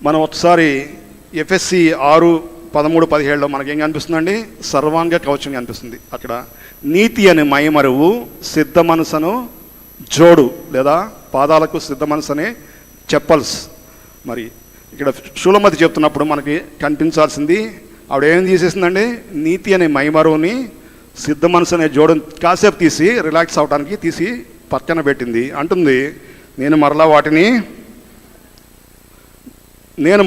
మనం ఒకసారి ఎఫ్ఎస్సి 6:13-17లో మనకేం కనిపిస్తుందండి? సర్వాంగ కవచం కనిపిస్తుంది. అక్కడ నీతి అని మైమరువు, సిద్ధ మనసను జోడు లేదా పాదాలకు సిద్ధ మనసు అనే చెప్పల్స్. మరి ఇక్కడ షూలమతి చెప్తున్నప్పుడు మనకి కనిపించాల్సింది, ఆవిడ ఏం తీసేసిందండి? నీతి అనే మైమరువుని, సిద్ధ మనసు అనే జోడుని కాసేపు తీసి రిలాక్స్ అవడానికి తీసి పక్కన పెట్టింది. అంటుంది, నేను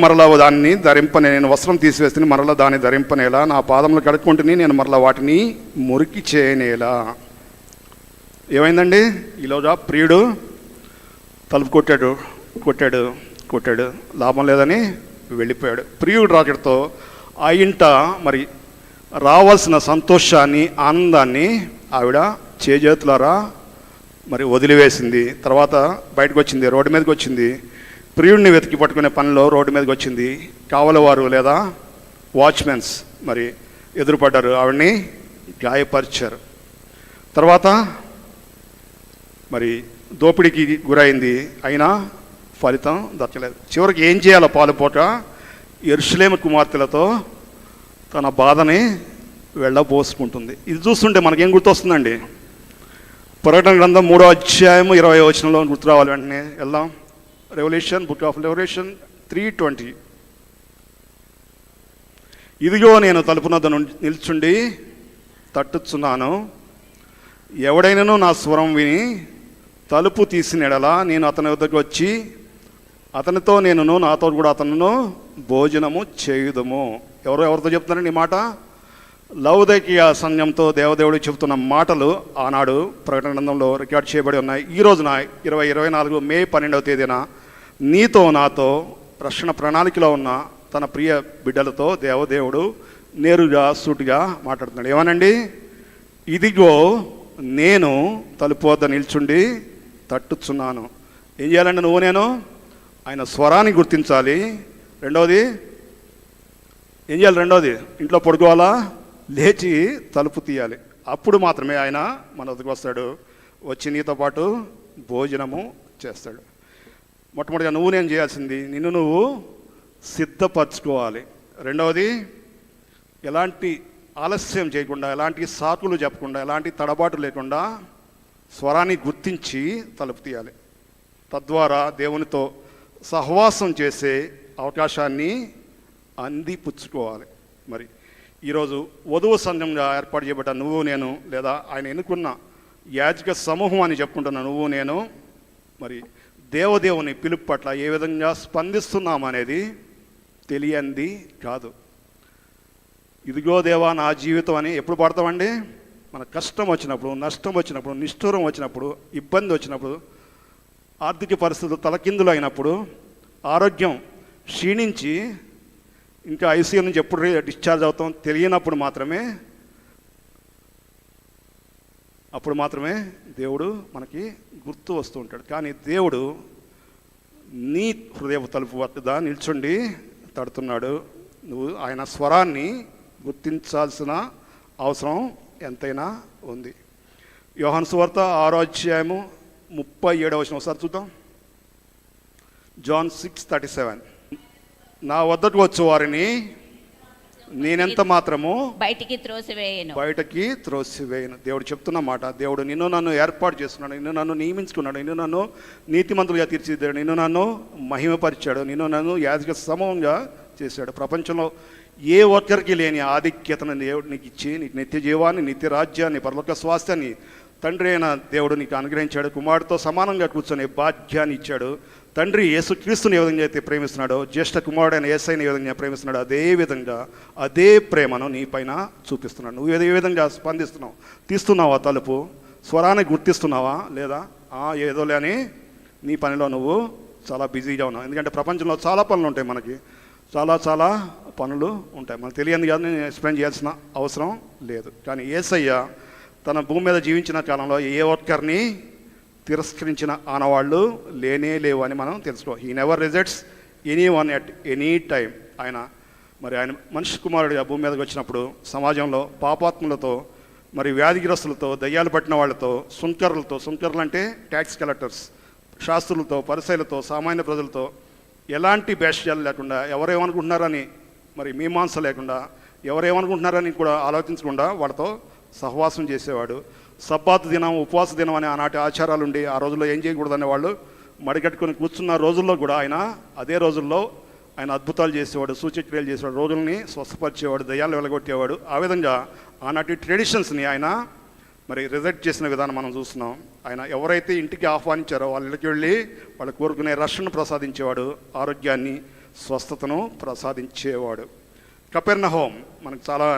మరలా దాన్ని ధరింపనే, నేను వస్త్రం తీసివేస్తే మరలా దాన్ని ధరింపనేలా, నా పాదములు కడుక్కుంటుని నేను మరలా వాటిని మురికి చేయనేలా. ఏమైందండి? ఈలోగా ప్రియుడు తలుపు కొట్టాడు, లాభం లేదని వెళ్ళిపోయాడు. ప్రియుడు రాకడితో ఆ ఇంట మరి రావాల్సిన సంతోషాన్ని, ఆనందాన్ని ఆవిడ చేజేతులారా మరి వదిలివేసింది. తర్వాత బయటకు వచ్చింది, రోడ్డు మీదకి వచ్చింది. ప్రియుడిని వెతికి పట్టుకునే పనిలో రోడ్డు మీదకి వచ్చింది. కావలవారు లేదా వాచ్మెన్స్ మరి ఎదురుపడ్డారు, ఆవిడ్ని గాయపరిచారు. తర్వాత మరి దోపిడీకి గురైంది, అయినా ఫలితం దక్కలేదు. చివరికి ఏం చేయాలో పాలుపోక యెరూషలేము కుమార్తెలతో తన బాధని వెళ్ళబోసుకుంటుంది. ఇది చూస్తుంటే మనకేం గుర్తొస్తుందండి? ప్రకటన గ్రంథం 3:20 గుర్తు రావాలి. వెంటనే వెళ్దాం. Book of revolution 3:20. ఇదిగో నేను తలుపునొద్ద నిల్చుండి తట్టుచున్నాను, ఎవడైనాను నా స్వరం విని తలుపు తీసిన ఎడల నేను అతని వద్దకు వచ్చి అతనితో నేనును నాతో కూడా అతను భోజనము చేయుదము. ఎవరితో చెప్తున్నారండి ఈ మాట? లౌదకీయ సంఘంతో దేవదేవుడు చెబుతున్న మాటలు ఆనాడు ప్రకటన గ్రంథంలో రికార్డ్ చేయబడి ఉన్నాయి. ఈ రోజున 2024 మే 12వ తేదీన నీతో నాతో రక్షణ ప్రణాళికలో ఉన్న తన ప్రియ బిడ్డలతో దేవదేవుడు నేరుగా సూటిగా మాట్లాడుతున్నాడు. ఏమనండి? ఇదిగో నేను తలుపు వద్ద నిల్చుండి తట్టుచున్నాను. ఏం చేయాలండి? నేను ఆయన స్వరాన్ని గుర్తించాలి. రెండవది ఏం చేయాలి? ఇంట్లో పడుకోవాలా? లేచి తలుపు తీయాలి. అప్పుడు మాత్రమే ఆయన మన వద్దకు వస్తాడు, వచ్చి నీతో పాటు భోజనము చేస్తాడు. మొట్టమొదటిగా నేను చేయాల్సింది, నిన్ను నువ్వు సిద్ధపరచుకోవాలి. రెండవది, ఎలాంటి ఆలస్యం చేయకుండా, ఎలాంటి సాకులు చెప్పకుండా, ఎలాంటి తడబాటు లేకుండా స్వరాన్ని గుర్తించి తలుపు తీయాలి. తద్వారా దేవునితో సహవాసం చేసే అవకాశాన్ని అందిపుచ్చుకోవాలి. మరి ఈరోజు వధువు సంఘంగా ఏర్పాటు చేయబడ్డ నువ్వు నేను, లేదా ఆయన ఎన్నుకున్న యాజక సమూహం అని చెప్పుకుంటున్న నువ్వు నేను, మరి దేవదేవుని పిలుపు పట్ల ఏ విధంగా స్పందిస్తున్నామనేది తెలియంది కాదు. ఇదిగో దేవా నా జీవితం అని ఎప్పుడు పాడతామండి? మన కష్టం వచ్చినప్పుడు, నష్టం వచ్చినప్పుడు, నిష్ఠూరం వచ్చినప్పుడు, ఇబ్బంది వచ్చినప్పుడు, ఆర్థిక పరిస్థితులు తలకిందులు అయినప్పుడు, ఆరోగ్యం క్షీణించి ఇంకా ఐసీయూ నుంచి ఎప్పుడు డిశ్చార్జ్ అవుతాం తెలియనప్పుడు మాత్రమే దేవుడు మనకి గుర్తు వస్తూ ఉంటాడు. కానీ దేవుడు నీ హృదయపు తలుపు వద్ద నిల్చుండి తడుతున్నాడు. నువ్వు ఆయన స్వరాన్ని గుర్తించాల్సిన అవసరం ఎంతైనా ఉంది. యోహాను సువార్త 6:37 ఒకసారి చూద్దాం. John 6:37. నా వద్దకు వచ్చు వారిని నేనెంత మాత్రము బయటికి త్రోసివేయను. దేవుడు చెప్తున్న మాట. దేవుడు నిన్ను నన్ను ఏర్పాటు చేస్తున్నాడు, నిన్ను నన్ను నియమించుకున్నాడు, నిన్ను నన్ను నీతిమంతులుగా తీర్చిదిద్దాడు, నిన్ను నన్ను మహిమపరిచాడు, నిన్ను నన్ను యాజక సమూహంగా చేశాడు. ప్రపంచంలో ఏ ఒక్కరికి లేని ఆధిక్యతను దేవుడు నీకు ఇచ్చి, నీకు నిత్య జీవాన్ని, నిత్య రాజ్యాన్ని, పరలోక స్వాస్థ్యాన్ని తండ్రి అయిన దేవుడు నీకు అనుగ్రహించాడు. కుమారుడితో సమానంగా కూర్చొని భాగ్యాన్ని ఇచ్చాడు. తండ్రి యేసుక్రీస్తుని ఏ విధంగా అయితే ప్రేమిస్తున్నాడో, జ్యేష్ఠ కుమారుడైన యేసయ్యని ఏ విధంగా ప్రేమిస్తున్నాడో, అదే విధంగా అదే ప్రేమను నీ పైన చూపిస్తున్నాడు. నువ్వు ఏ విధంగా స్పందిస్తున్నావు? తీస్తున్నావా తలుపు? స్వరాన్ని గుర్తిస్తున్నావా? లేదా ఏదో లేని నీ పనిలో నువ్వు చాలా బిజీగా ఉన్నావు. ఎందుకంటే ప్రపంచంలో చాలా పనులు ఉంటాయి, మనకి చాలా పనులు ఉంటాయి. మనకు తెలియదు కానీ నేను ఎక్స్ప్లెయిన్ చేయాల్సిన అవసరం లేదు. కానీ యేసయ్య తన భూమి మీద జీవించిన కాలంలో ఏ ఒక్కరిని తిరస్కరించిన ఆనవాళ్ళు లేనే లేవు అని మనం తెలుసుకో. He never rejects any one at any time. ఆయన మనిషి కుమారుడిగా భూమి మీదకి వచ్చినప్పుడు సమాజంలో పాపాత్ములతో, మరి వ్యాధిగ్రస్తులతో, దయ్యాలు పట్టిన వాళ్ళతో, సుంకర్లు అంటే ట్యాక్స్ కలెక్టర్స్, శాస్త్రులతో, పరిసయ్యులతో, సామాన్య ప్రజలతో ఎలాంటి భేషజాలు లేకుండా ఎవరేమనుకుంటున్నారని మరి మీమాంస లేకుండా ఎవరేమనుకుంటున్నారని కూడా ఆలోచించకుండా వాళ్ళతో సహవాసం చేసేవాడు. సబ్బాతు దినం, ఉపవాస దినం అనే ఆనాటి ఆచారాలు ఉండి ఆ రోజుల్లో ఏం చేయకూడదనే వాళ్ళు మడికట్టుకొని కూర్చున్న రోజుల్లో కూడా ఆయన అదే రోజుల్లో ఆయన అద్భుతాలు చేసేవాడు, సూచక్రియలు చేసేవాడు, రోజుల్ని స్వస్థపరిచేవాడు, దయ్యాలు వెలగొట్టేవాడు. ఆ విధంగా ఆనాటి ట్రెడిషన్స్ని ఆయన మరి రిజెక్ట్ చేసిన విధానం మనం చూస్తున్నాం. ఆయన ఎవరైతే ఇంటికి ఆహ్వానించారో వాళ్ళ ఇళ్ళకి వెళ్ళి వాళ్ళు కోరుకునే రక్షణను ప్రసాదించేవాడు, ఆరోగ్యాన్ని, స్వస్థతను ప్రసాదించేవాడు. కపెర్నహూం మనకు చాలా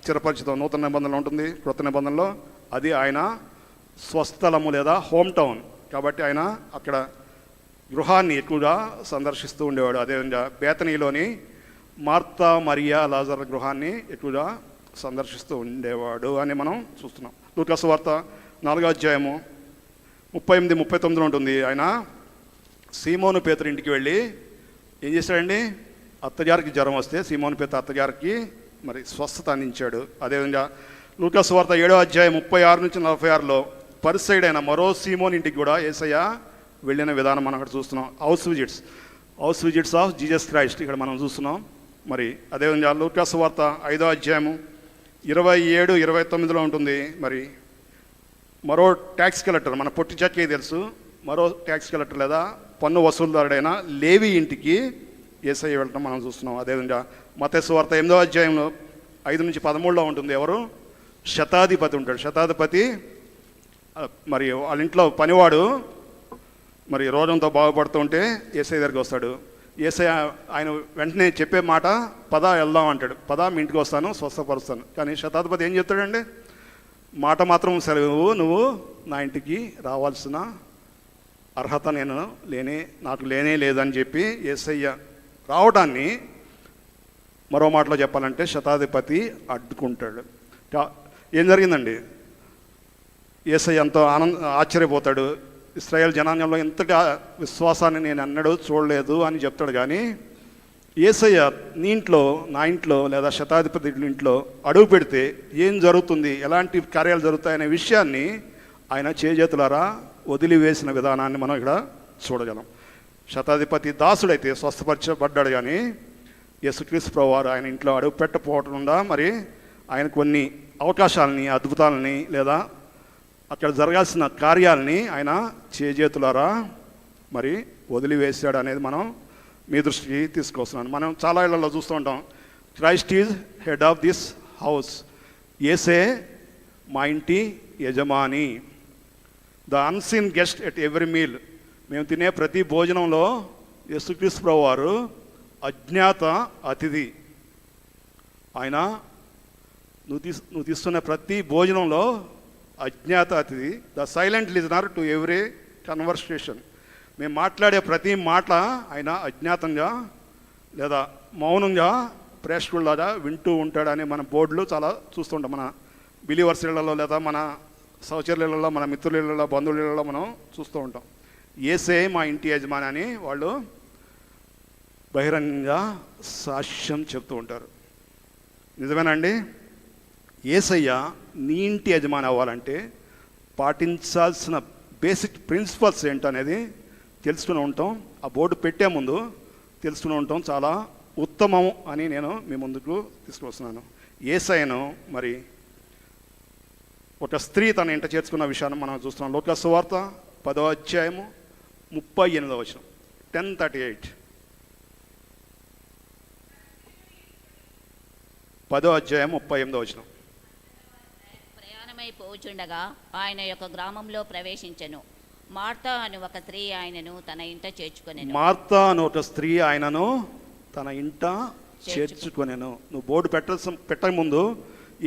చిరపరిచితం, నూతన నిబంధనలో ఉంటుంది, క్రొత్త నిబంధనలో. అది ఆయన స్వస్థలము లేదా హోమ్ టౌన్ కాబట్టి ఆయన అక్కడ గృహాన్ని ఎక్కువగా సందర్శిస్తూ ఉండేవాడు. అదేవిధంగా బేతనీలోని మార్తా మరియా లాజర్ గృహాన్ని ఎక్కువగా సందర్శిస్తూ ఉండేవాడు అని మనం చూస్తున్నాం. లూకా సువార్త 4వ అధ్యాయము 38-39 ఉంటుంది. ఆయన సీమోను పేతురు ఇంటికి వెళ్ళి ఏం చేశాడండి? అత్తగారికి జ్వరం వస్తే సీమోను పేతురు అత్తగారికి మరి స్వస్థత అందించాడు. అదేవిధంగా లూకా సువార్త 7వ అధ్యాయం 36-46లో పరిసైడైన మరో సీమోన్ ఇంటికి కూడా యేసయ్య వెళ్ళిన విధానం మనం అక్కడ చూస్తున్నాం. House visits of Jesus Christ ఇక్కడ మనం చూస్తున్నాం. మరి అదేవిధంగా లూకా సువార్త 5వ అధ్యాయము 27-29లో ఉంటుంది. మరి మరో ట్యాక్స్ కలెక్టర్, మన పొట్టి చక్కే తెలుసు, మరో ట్యాక్స్ కలెక్టర్ లేదా పన్ను వసూలుదారుడైన లేవి ఇంటికి యేసయ్య వెళ్ళటం మనం చూస్తున్నాం. అదేవిధంగా మత్తయి సువార్త 8వ అధ్యాయంలో 5-13లో ఉంటుంది. ఎవరు? శతాధిపతి ఉంటాడు. శతాధిపతి మరి వాళ్ళ ఇంట్లో పనివాడు మరి రోగంతో బాగుపడుతుంటే యేసయ్య దగ్గరికి వస్తాడు. యేసయ్య ఆయన వెంటనే చెప్పే మాట పద వెళ్దాం అంటాడు. పద మీ ఇంటికి వస్తాను, స్వస్థపరుస్తాను. కానీ శతాధిపతి ఏం చెప్తాడండి? మాట మాత్రం సెలవు, నువ్వు నా ఇంటికి రావాల్సిన అర్హత నాకు లేనే లేదని చెప్పి యేసయ్య రావడాన్ని మరో మాటలో చెప్పాలంటే శతాధిపతి అడ్డుకుంటాడు. ఏం జరిగిందండి? యేసయ్య ఎంతో ఆశ్చర్యపోతాడు. ఇశ్రాయేల్ జనాంగంలో ఇంతగా విశ్వాసాన్ని నేను ఎన్నడూ చూడలేదు అని చెప్తాడు. కానీ యేసయ్య నీ ఇంట్లో, నా ఇంట్లో లేదా శతాధిపతి ఇంట్లో అడుగు పెడితే ఏం జరుగుతుంది, ఎలాంటి కార్యాలు జరుగుతాయనే విషయాన్ని ఆయన చేజేతులారా వదిలివేసిన విధానాన్ని మనం ఇక్కడ చూడగలం. శతాధిపతి దాసుడైతే స్వస్థపరచబడ్డాడు. కానీ యేసుక్రీస్తు ప్రభువారు ఆయన ఇంట్లో అడుగు పెట్టకపోవకుండా మరి ఆయన కొన్ని అవకాశాలని, అద్భుతాలని లేదా అక్కడ జరగాల్సిన కార్యాలని ఆయన చేజేతులారా మరి వదిలివేశాడు అనేది మనం మీ దృష్టికి తీసుకొస్తున్నాను. మనం చాలా ఇళ్లలో చూస్తూ ఉంటాం, Christ is head of this house, యేసే మా ఇంటి యజమాని, the unseen guest at every meal. మేము తినే ప్రతి భోజనంలో యేసుక్రీస్తు ప్రభువారు అజ్ఞాత అతిథి. ఆయన నువ్వు తీస్తున్న ప్రతి భోజనంలో అజ్ఞాత అతిథి, the silent listener to every conversation. మేము మాట్లాడే ప్రతి మాట ఆయన అజ్ఞాతంగా లేదా మౌనంగా ప్రేక్షకుల్లాగా వింటూ ఉంటాడని మన బోర్డులు చాలా చూస్తుంటాం. మన బిలీవర్స్ ఇళ్లలో లేదా మన సహచరులలో, మన మిత్రులలో, బంధువులలో మనం చూస్తూ ఉంటాం. యేసే మా ఇంటి యజమాని అని వాళ్ళు బహిరంగంగా సాక్ష్యం చెప్తూ ఉంటారు. నిజమేనండి? యేసయ్య నీ ఇంటి యజమాని అవ్వాలంటే పాటించాల్సిన బేసిక్ ప్రిన్సిపల్స్ ఏంటనేది తెలుసుకుని ఉంటాం. ఆ బోర్డు పెట్టే ముందు తెలుసుకుని ఉంటాం చాలా ఉత్తమం అని నేను మీ ముందుకు తీసుకొస్తున్నాను. యేసయ్యను మరి ఒక స్త్రీ తన ఇంట చేర్చుకున్న విషయాన్ని మనం చూస్తున్నాం. లూకా సువార్త 10వ అధ్యాయము 38వ వచనం, 10:38. 10వ అధ్యాయం 38వ వచనం. ప్రయాణమై పోచుండగా ఆయన యొక్క గ్రామంలో ప్రవేశించెను. మార్తా అను ఒక స్త్రీ ఆయనను తన ఇంట చేర్చుకొనెను. మార్తా అను ఒక స్త్రీ ఆయనను తన ఇంట చేర్చుకొనెను. నువ్వు బోర్డు పెట్టక ముందు,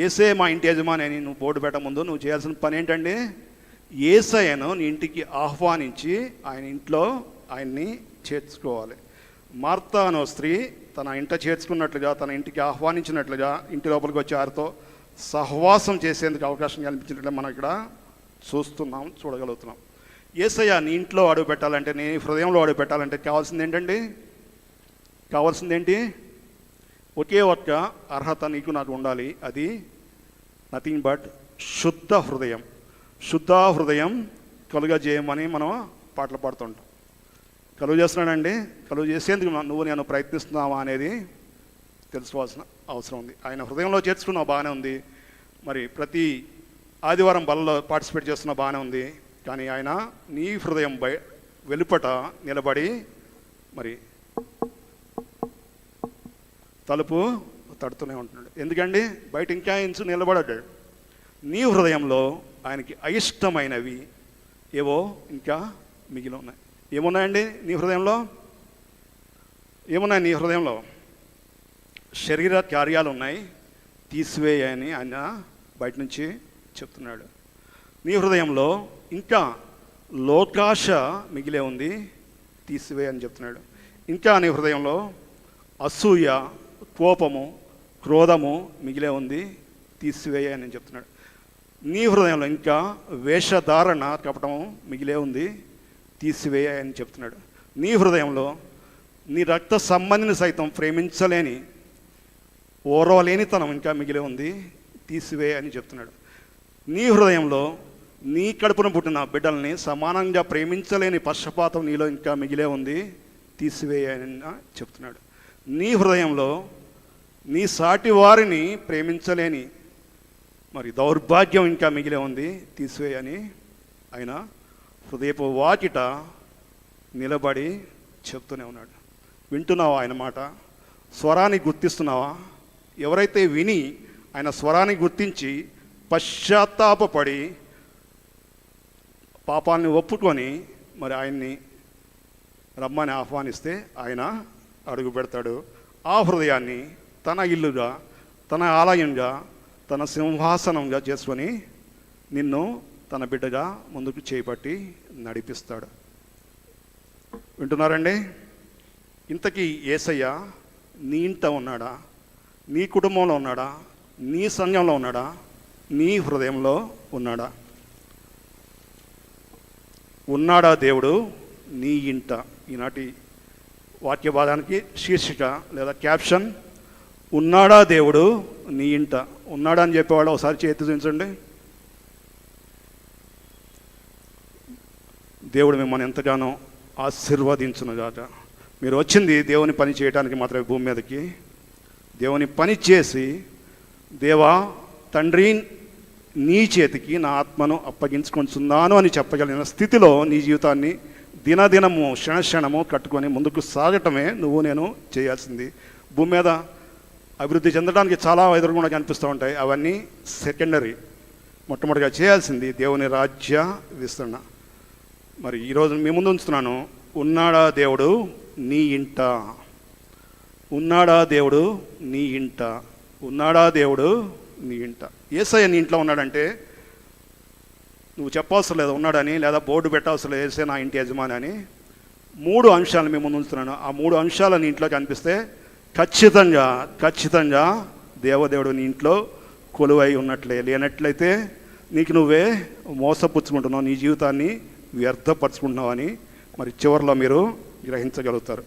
యేసే మా ఇంటి యజమాని అని నువ్వు బోర్డు పెట్టక ముందు నువ్వు చేయాల్సిన పని ఏంటండి? యేసయ్యను నీ ఇంటికి ఆహ్వానించి ఆయన ఇంట్లో ఆయన్ని చేర్చుకోవాలి. మార్తా అను స్త్రీ తన ఇంట చేర్చుకున్నట్లుగా, తన ఇంటికి ఆహ్వానించినట్లుగా ఇంటి లోపలికి వచ్చి వారితో సహవాసం చేసేందుకు అవకాశం కల్పించినట్లుగా మనం ఇక్కడ చూడగలుగుతున్నాం. యేసయ్య నీ ఇంట్లో అడుగు పెట్టాలంటే, నీ హృదయంలో అడుగు పెట్టాలంటే కావాల్సింది ఏంటండి? కావాల్సిందేంటి? ఒకే ఒక్క అర్హత నీకు నాకు ఉండాలి. అది నథింగ్ బట్ శుద్ధ హృదయం. శుద్ధ హృదయం కలుగజేయమని మనం పాటలు పాడుతుంటాం. కలుగు చేస్తున్నాడండి. కలుగు చేసేందుకు నువ్వు నేను ప్రయత్నిస్తున్నావా అనేది తెలుసుకోవాల్సిన అవసరం ఉంది. ఆయన హృదయంలో చేర్చుకున్నావు, బాగానే ఉంది. మరి ప్రతి ఆదివారం బలలో పార్టిసిపేట్ చేస్తున్నా, బాగానే ఉంది. కానీ ఆయన నీ హృదయం వెలుపట నిలబడి మరి తలుపు తడుతూనే ఉంటున్నాడు. ఎందుకండి? బయట ఇంకా ఇంచు నిలబడ్డాడు. నీ హృదయంలో ఆయనకి అయిష్టమైనవి ఏవో ఇంకా మిగిలి ఉన్నాయి. ఏమున్నాయండి నీ హృదయంలో? ఏమున్నాయి నీ హృదయంలో? శరీర కార్యాలు ఉన్నాయి, తీసివేయని ఆయన బయట నుంచి చెప్తున్నాడు. నీ హృదయంలో ఇంకా లోకాశ మిగిలే ఉంది, తీసివేయని చెప్తున్నాడు. ఇంకా నీ హృదయంలో అసూయ, కోపము, క్రోధము మిగిలే ఉంది, తీసివేయని చెప్తున్నాడు. నీ హృదయంలో ఇంకా వేషధారణ, కపటం మిగిలే ఉంది, తీసివేయని చెప్తున్నాడు. నీ హృదయంలో నీ రక్త సంబంధిని సైతం ప్రేమించలేని, ఓర్వలేనితనం ఇంకా మిగిలే ఉంది, తీసివేయని చెప్తున్నాడు. నీ హృదయంలో నీ కడుపున పుట్టిన బిడ్డల్ని సమానంగా ప్రేమించలేని పక్షపాతం నీలో ఇంకా మిగిలే ఉంది, తీసివేయని చెప్తున్నాడు. నీ హృదయంలో నీ సాటి వారిని ప్రేమించలేని మరి దౌర్భాగ్యం ఇంకా మిగిలే ఉంది, తీసివేయని ఆయన హృదయపు వాకిట నిలబడి చెప్తూనే ఉన్నాడు. వింటున్నావా ఆయన మాట? స్వరాన్ని గుర్తిస్తున్నావా? ఎవరైతే విని ఆయన స్వరాన్ని గుర్తించి పశ్చాత్తాపడి పాపాలని ఒప్పుకొని మరి ఆయన్ని రమ్మని ఆహ్వానిస్తే ఆయన అడుగు పెడతాడు. ఆ హృదయాన్ని తన ఇల్లుగా, తన ఆలయంగా, తన సింహాసనంగా చేసుకొని నిన్ను తన బిడ్డగా ముందుకు చేపట్టి నడిపిస్తాడు. వింటున్నారండి? ఇంతకీ యేసయ్య నీ ఇంట ఉన్నాడా? నీ కుటుంబంలో ఉన్నాడా? నీ సంఘంలో ఉన్నాడా? నీ హృదయంలో ఉన్నాడా? ఉన్నాడా దేవుడు నీ ఇంట? ఈనాటి వాక్య భాగానికి శీర్షిక లేదా క్యాప్షన్, ఉన్నాడా దేవుడు నీ ఇంట? ఉన్నాడా అని చెప్పేవాళ్ళు ఒకసారి చేతి చూపించండి. దేవుడు మిమ్మల్ని ఎంతగానో ఆశీర్వదించునుగాక. మీరు వచ్చింది దేవుని పని చేయడానికి మాత్రమే భూమి మీదకి. దేవుని పని చేసి, దేవా తండ్రి నీ చేతికి నా ఆత్మను అప్పగించుకొంచున్నాను అని చెప్పగలిగిన స్థితిలో నీ జీవితాన్ని దినదినము క్షణక్షణము కట్టుకొని ముందుకు సాగటమే నువ్వు నేను చేయాల్సింది. భూమి మీద అభివృద్ధి చెందడానికి చాలా ఎదురుగుండా కనిపిస్తూ ఉంటాయి, అవన్నీ సెకండరీ. మొట్టమొదటిగా చేయాల్సింది దేవుని రాజ్య విస్తరణ. మరి ఈరోజు మీ ముందు ఉంచుతున్నాను, ఉన్నాడా దేవుడు నీ ఇంట? ఉన్నాడా దేవుడు నీ ఇంట? ఉన్నాడా దేవుడు నీ ఇంట? యేసయ్య నీ ఇంట్లో ఉన్నాడంటే నువ్వు చెప్పవసరం లేదు ఉన్నాడని, లేదా బోర్డు పెట్టవసరం లేదు యేసయ్య నా ఇంటి యజమాని అని. 3 అంశాలు మీ ముందు ఉంచుతున్నాను. ఆ 3 అంశాలు నీ ఇంట్లో కనిపిస్తే ఖచ్చితంగా దేవదేవుడు నీ ఇంట్లో కొలువై ఉన్నట్లే. లేనట్లయితే నీకు నువ్వే మోసపుచ్చుకుంటున్నావు, నీ జీవితాన్ని వ్యర్థపరచుకుంటున్నావు అని మరి చివరిలో మీరు గ్రహించగలుగుతారు.